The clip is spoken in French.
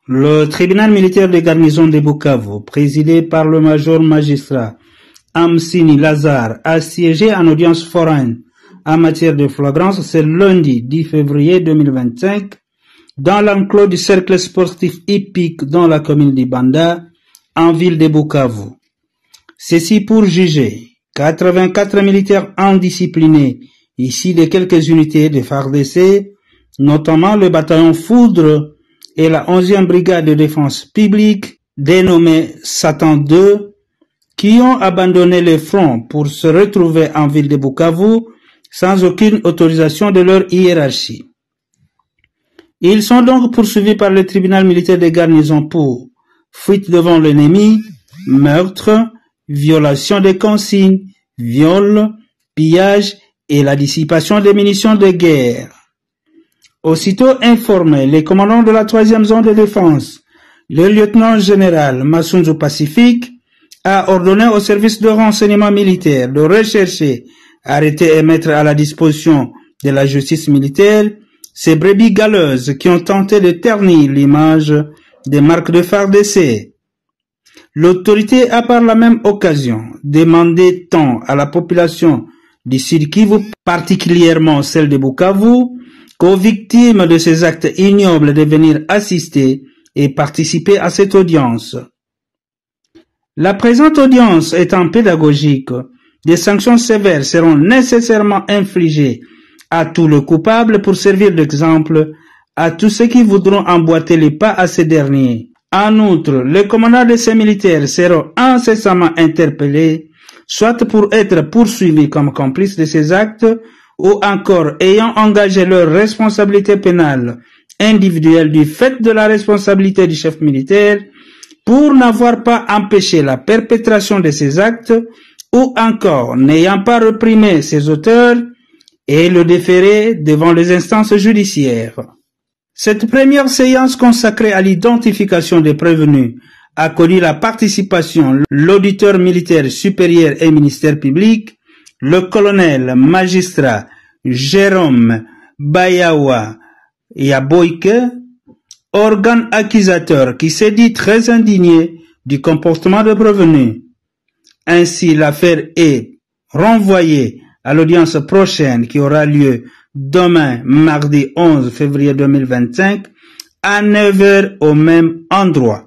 Le tribunal militaire de garnison de Bukavu, présidé par le major magistrat Amsini Lazare, a siégé en audience foraine en matière de flagrance ce lundi 10 février 2025 dans l'enclos du cercle sportif hippique dans la commune d'Ibanda, en ville de Bukavu. Ceci pour juger 84 militaires indisciplinés, issus de quelques unités de FARDC, notamment le bataillon Foudre et la 11e brigade de défense publique, dénommée Satan II, qui ont abandonné le front pour se retrouver en ville de Bukavu sans aucune autorisation de leur hiérarchie. Ils sont donc poursuivis par le tribunal militaire de garnison pour fuite devant l'ennemi, meurtre, violation des consignes, viol, pillage et la dissipation des munitions de guerre. Aussitôt informé, le commandant de la 3e zone de défense, le lieutenant-général Massunzu Pacifique, a ordonné au service de renseignement militaire de rechercher, arrêter et mettre à la disposition de la justice militaire ces brebis galeuses qui ont tenté de ternir l'image des marques de FARDC. L'autorité a par la même occasion demandé tant à la population du Sud Kivu, particulièrement celle de Bukavu, qu'aux victimes de ces actes ignobles de venir assister et participer à cette audience. La présente audience étant pédagogique, des sanctions sévères seront nécessairement infligées à tous les coupables pour servir d'exemple à tous ceux qui voudront emboîter les pas à ces derniers. En outre, les commandants de ces militaires seront incessamment interpellés, soit pour être poursuivis comme complices de ces actes, ou encore ayant engagé leur responsabilité pénale individuelle du fait de la responsabilité du chef militaire, pour n'avoir pas empêché la perpétration de ces actes, ou encore n'ayant pas réprimé ses auteurs, et le déférer devant les instances judiciaires. Cette première séance consacrée à l'identification des prévenus a connu la participation l'auditeur militaire supérieur et ministère public, le colonel magistrat Jérôme Bayawa Yaboyke, organe accusateur qui s'est dit très indigné du comportement des prévenus. Ainsi, l'affaire est renvoyée à l'audience prochaine qui aura lieu demain, mardi 11 février 2025, à 9 h au même endroit.